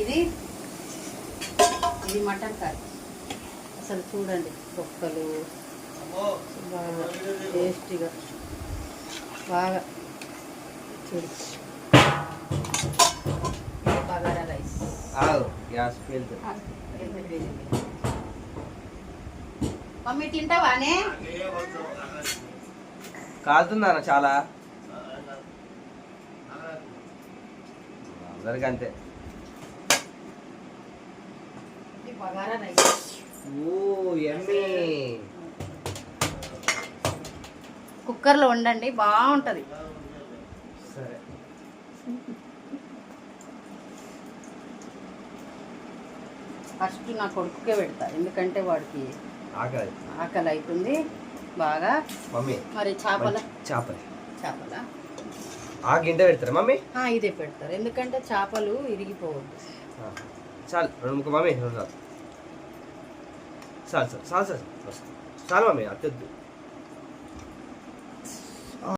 ఇది mutton curry. అసలు చూడండి తొక్కలు బాగా టేస్టీగా బాగా చూడు. బగారా రైస్. మమ్మీ తింటావానే? కాలుతుందా చాలా అందరికి అంతే. బగారా రైస్. కుక్కర్లో వండండి బాగుంటుంది. సరే ఫస్ట్ నా కొడుకుకే పెడతా, ఎందుకంటే వాడికి ఆకలి అవుతుంది బాగా. మమ్మీ మరి చేపల గింట పెడతారా మమ్మీ? ఇదే పెడతారు, ఎందుకంటే చేపలు ఇరిగిపోవద్దు. చాలు రెండు మమ్మీ, చాలు చాలు చాలు చాలు చాలు మమ్మీ అత్తద్దు.